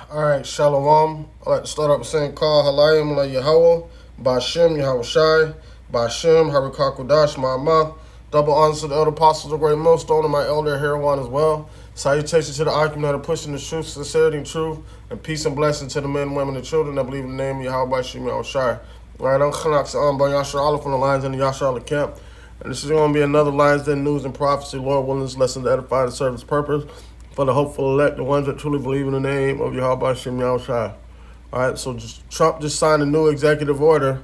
All right, Shalom. I'd like to start off saying, Call Halayim La Yahweh, Bashem Yahweh Shai, Bashem Harikakudash Ma'amah. Double honors to the elder apostles of Great Millstone and my elder Heroin as well. Salutations to the occupant that are pushing the truth, sincerity, and truth, and peace and blessing to the men, women, and children that believe in the name of Yahweh Bashem Yahweh Shai. All right, I'm Khanak Sa'am by Yashar Allah from the Lions in the Yashar Allah camp. And this is going to be another Lions Den news and prophecy, Lord willing, this lesson to edify and serve its purpose for the hopeful elect, the ones that truly believe in the name of Yahweh Hashem Yahushua. All right, so Trump just signed a new executive order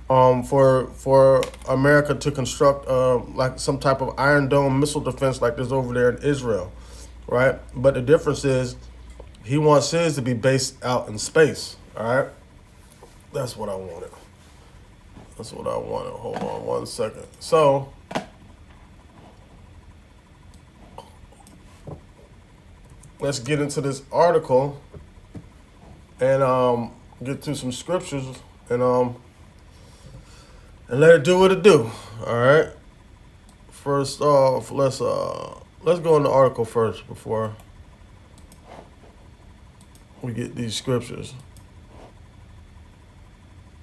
for America to construct like some type of Iron Dome missile defense like there's over there in Israel, right? But the difference is he wants his to be based out in space, all right? That's what I wanted. That's what I wanted. Hold on one second. So let's get into this article and get through some scriptures and let it do what it do. All right. First off, let's go in the article first before we get these scriptures.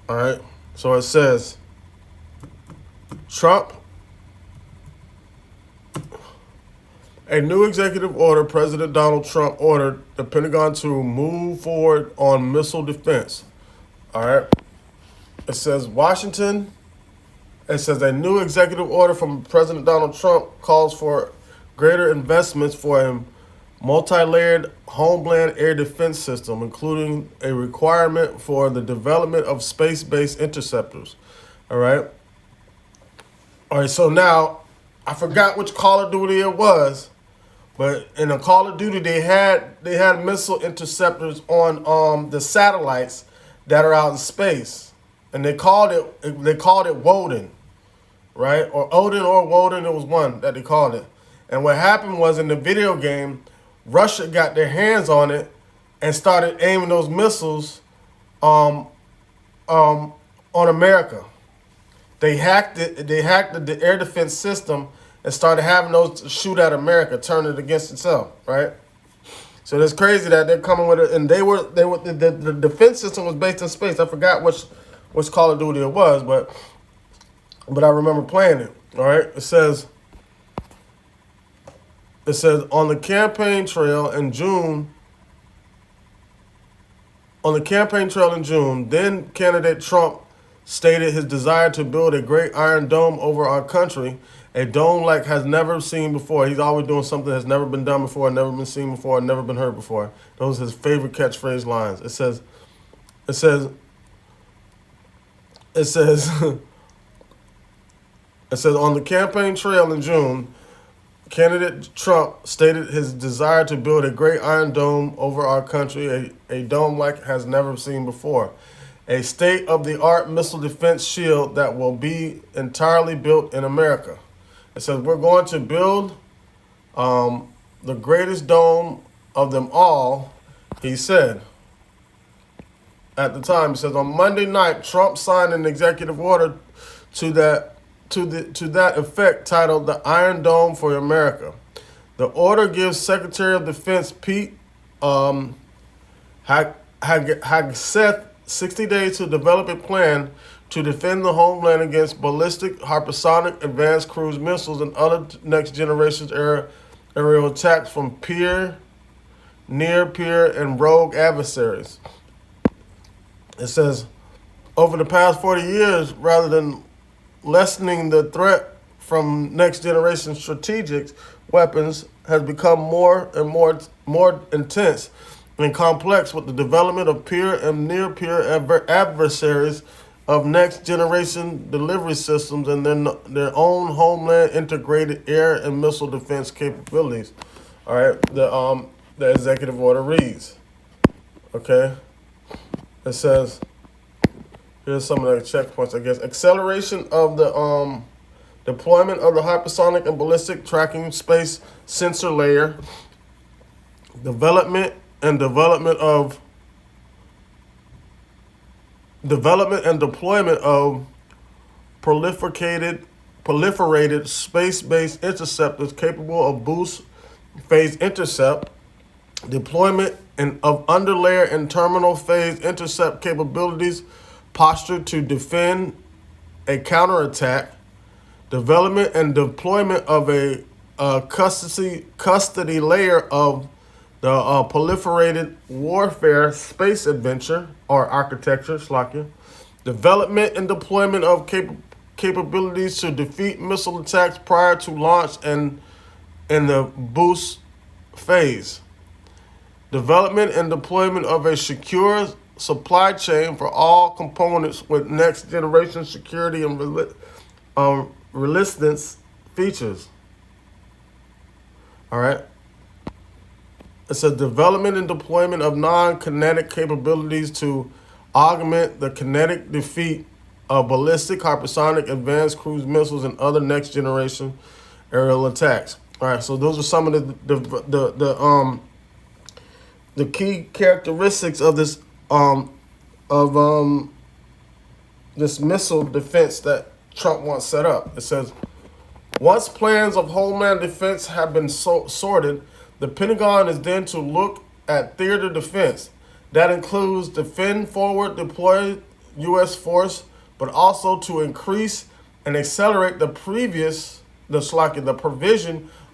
All right. So it says, Trump. A new executive order, President Donald Trump ordered the Pentagon to move forward on missile defense. All right. It says Washington. It says a new executive order from President Donald Trump calls for greater investments for a multi-layered homeland air defense system, including a requirement for the development of space-based interceptors. All right. All right. So now I forgot which Call of Duty it was. But in the Call of Duty, they had missile interceptors on the satellites that are out in space, and they called it Woden, right? Or Odin or Woden. It was one that they called it. And what happened was in the video game, Russia got their hands on it and started aiming those missiles on America. They hacked it. They hacked the air defense system and started having those shoot at America, turn it against itself, right? So it's crazy that they're coming with it, and the defense system was based in space. I forgot which Call of Duty it was, but I remember playing it. All right, it says on the campaign trail in June. On the campaign trail in June, then candidate Trump stated his desire to build a great iron dome over our country. A dome like has never seen before. He's always doing something that's never been done before, never been seen before, never been heard before. Those are his favorite catchphrase lines. It says, it says, on the campaign trail in June, candidate Trump stated his desire to build a great iron dome over our country, a dome like has never seen before. A state-of-the-art missile defense shield that will be entirely built in America. It says, we're going to build the greatest dome of them all, he said. At the time, it says, on Monday night, Trump signed an executive order to that effect titled the Iron Dome for America. The order gives Secretary of Defense Pete Hegseth 60 days to develop a plan to defend the homeland against ballistic, hypersonic, advanced cruise missiles and other next-generation aerial attacks from peer, near-peer, and rogue adversaries. It says, over the past 40 years, rather than lessening the threat from next-generation strategic weapons, has become more and more intense and complex with the development of peer and near-peer adversaries of next-generation delivery systems and their own homeland integrated air and missile defense capabilities. All right, the executive order reads, okay, it says, here's some of the checkpoints, I guess. Acceleration of the deployment of the hypersonic and ballistic tracking space sensor layer, development and deployment of proliferated space-based interceptors capable of boost phase intercept, deployment and of underlayer and terminal phase intercept capabilities postured to defend a counterattack, development and deployment of a custody layer of the proliferated warfare space adventure or architecture, Slakia, development and deployment of capabilities to defeat missile attacks prior to launch and in the boost phase, development and deployment of a secure supply chain for all components with next generation security and resistance features. All right. It's a development and deployment of non-kinetic capabilities to augment the kinetic defeat of ballistic, hypersonic, advanced cruise missiles, and other next generation aerial attacks. All right. So those are some of the key characteristics of this this missile defense that Trump wants set up. It says, once plans of homeland defense have been sorted, the Pentagon is then to look at theater defense. That includes defend forward deployed U.S. force, but also to increase and accelerate the provision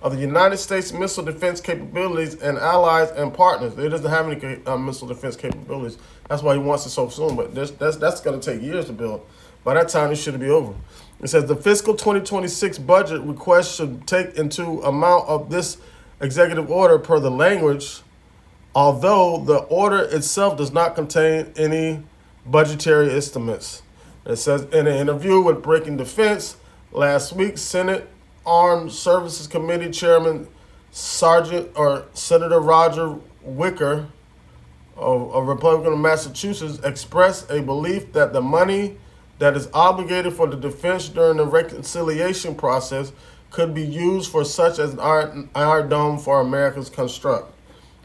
of the United States missile defense capabilities and allies and partners. It doesn't have any missile defense capabilities. That's why he wants it so soon, but that's going to take years to build. By that time, it should be over. It says the fiscal 2026 budget request should take into amount of this executive order per the language, although the order itself does not contain any budgetary estimates. It says in an interview with Breaking Defense last week, Senate Armed Services Committee Chairman Senator Roger Wicker, a Republican of Massachusetts, expressed a belief that the money that is obligated for the defense during the reconciliation process could be used for such as an Iron Dome for America's construct.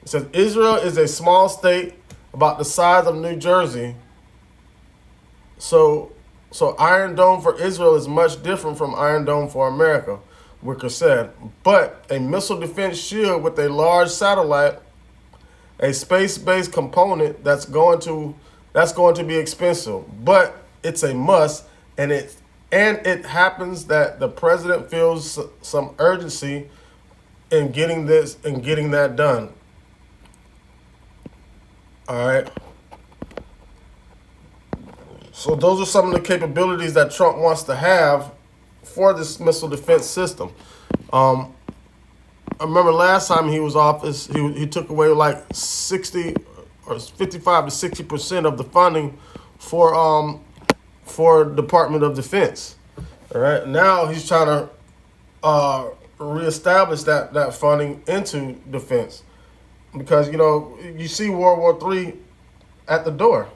It says Israel is a small state about the size of New Jersey. So Iron Dome for Israel is much different from Iron Dome for America, Wicker said. But a missile defense shield with a large satellite, a space-based component that's going to be expensive, but it's a must, and it happens that the president feels some urgency in getting that done. All right. So those are some of the capabilities that Trump wants to have for this missile defense system. I remember last time he was office, he took away like 60 or 55 to 60% of the funding for Department of Defense. All right. Now he's trying to reestablish that funding into defense, because you see World War III at the door.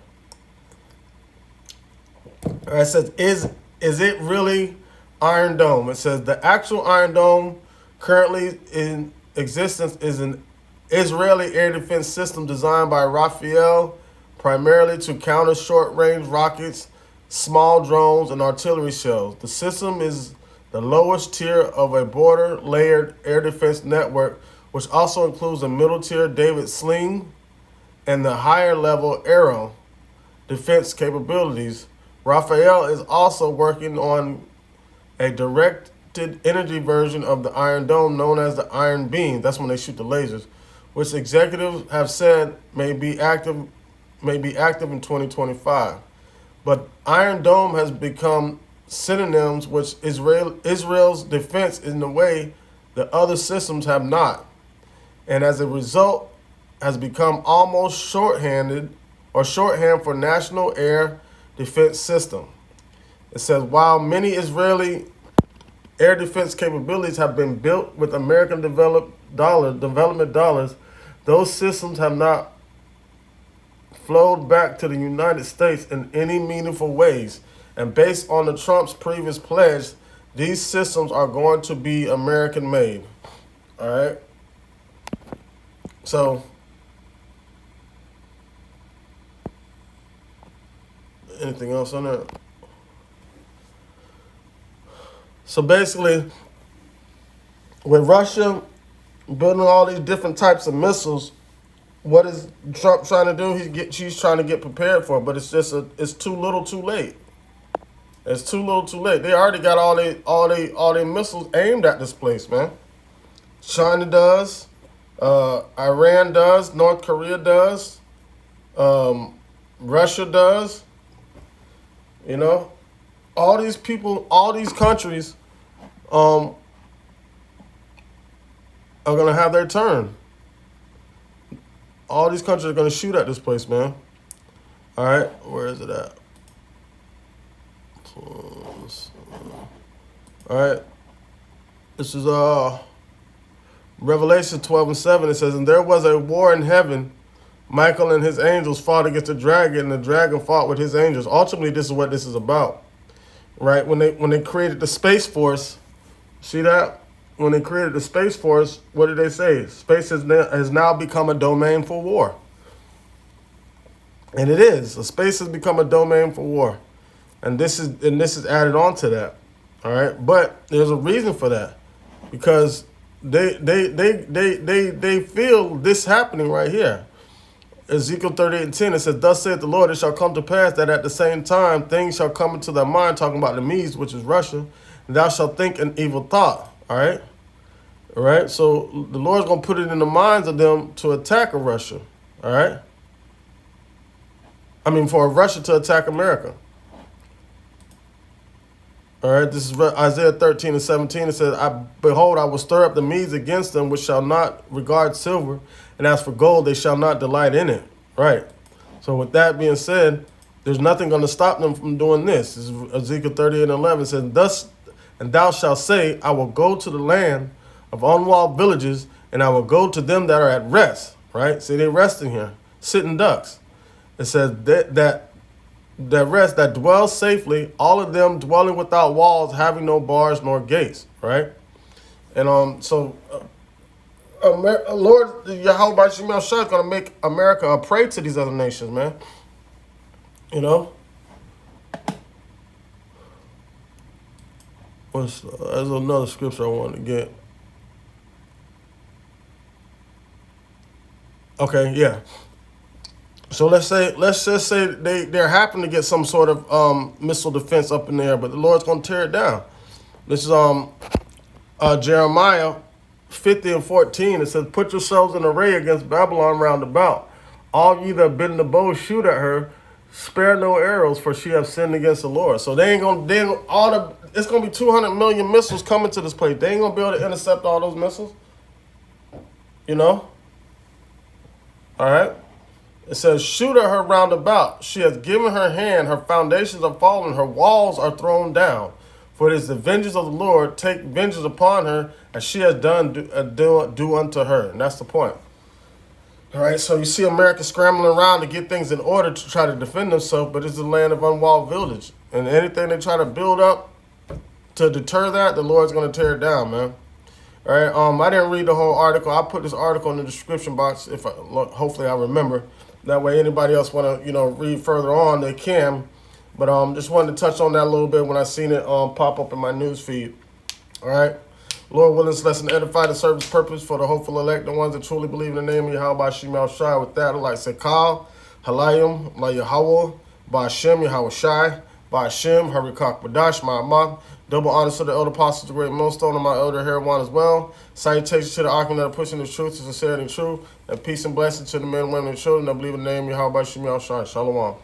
All right, it says, is it really Iron Dome? It says the actual Iron Dome currently in existence is an Israeli air defense system designed by Rafael primarily to counter short-range rockets, small drones, and artillery shells. The system is the lowest tier of a border-layered air defense network, which also includes a middle-tier David Sling and the higher-level Arrow defense capabilities. Rafael is also working on a directed energy version of the Iron Dome known as the Iron Beam. That's when they shoot the lasers, which executives have said may be active in 2025. But Iron Dome has become synonyms which Israel's defense in a way that other systems have not, and as a result has become almost shorthand for National Air Defense System. It says while many Israeli air defense capabilities have been built with American development dollars, those systems have not flowed back to the United States in any meaningful ways. And based on the Trump's previous pledge, these systems are going to be American made. All right. So anything else on that? So basically, with Russia building all these different types of missiles, what is Trump trying to do? She's trying to get prepared for it, but it's too little, too late. It's too little, too late. They already got all they missiles aimed at this place, man. China does, Iran does, North Korea does, Russia does. You know, all these people, all these countries, are gonna have their turn. All these countries are gonna shoot at this place, man. All right, where is it at? All right, this is Revelation 12:7. It says, "And there was a war in heaven. Michael and his angels fought against the dragon, and the dragon fought with his angels." Ultimately, this is what this is about, right? When they created the Space Force, see that? When they created the Space Force, what did they say? Space has now become a domain for war. And it is. The space has become a domain for war. And this is added on to that. All right? But there's a reason for that. Because they feel this happening right here. Ezekiel 38:10, it says, "Thus saith the Lord, it shall come to pass that at the same time things shall come into thy mind," talking about the Medes, which is Russia, "and thou shalt think an evil thought." All right? All right? So the Lord's going to put it in the minds of them to attack Russia. All right? I mean, for Russia to attack America. All right, this is Isaiah 13:17. It says, Behold, I will stir up the Medes against them, which shall not regard silver, and as for gold, they shall not delight in it." Right. So with that being said, there's nothing going to stop them from doing this. This is Ezekiel 38:11. It says, "Thus, and thou shalt say, I will go to the land of unwalled villages, and I will go to them that are at rest." Right? See, they're resting here, sitting ducks. It says that rest, that dwell safely, all of them dwelling without walls, having no bars nor gates, right? And Lord Yahweh Shemel Shah is going to make America a prey to these other nations, man. You know? There's another scripture I wanted to get. Okay, yeah. So let's just say they're happen to get some sort of missile defense up in there, but the Lord's going to tear it down. This is Jeremiah 50:14. It says, "Put yourselves in array against Babylon round about. All ye that bend the bow, shoot at her. Spare no arrows, for she have sinned against the Lord." So it's going to be 200 million missiles coming to this place. They ain't going to be able to intercept all those missiles. You know? All right? It says, "Shoot at her round about. She has given her hand. Her foundations are fallen. Her walls are thrown down. For it is the vengeance of the Lord. Take vengeance upon her, as she has done do unto her." And that's the point. All right, so you see America scrambling around to get things in order to try to defend themselves, but it's a land of unwalled village. And anything they try to build up to deter that, the Lord's going to tear it down, man. All right, I didn't read the whole article. I put this article in the description box. Hopefully I remember. That way, anybody else want to, read further on, they can. But just wanted to touch on that a little bit when I seen it pop up in my news feed. All right. Lord willing, this lesson edify the service purpose for the hopeful elect, the ones that truly believe in the name of Yahweh Shemel Shai. With that, I'd like to say, Kal, Halayim, La Yahweh, Ba'ashem, Yahweh Shai, Ba'ashem, Harikak Badash, Ma'amah. Double honors to the elder apostles, the great millstone, and my elder Herawan as well. Salutations to the Akim that are pushing the truth, to sincerity and truth. And peace and blessings to the men, women, and children that believe in the name of Yahweh Shemel Shai. Shalom.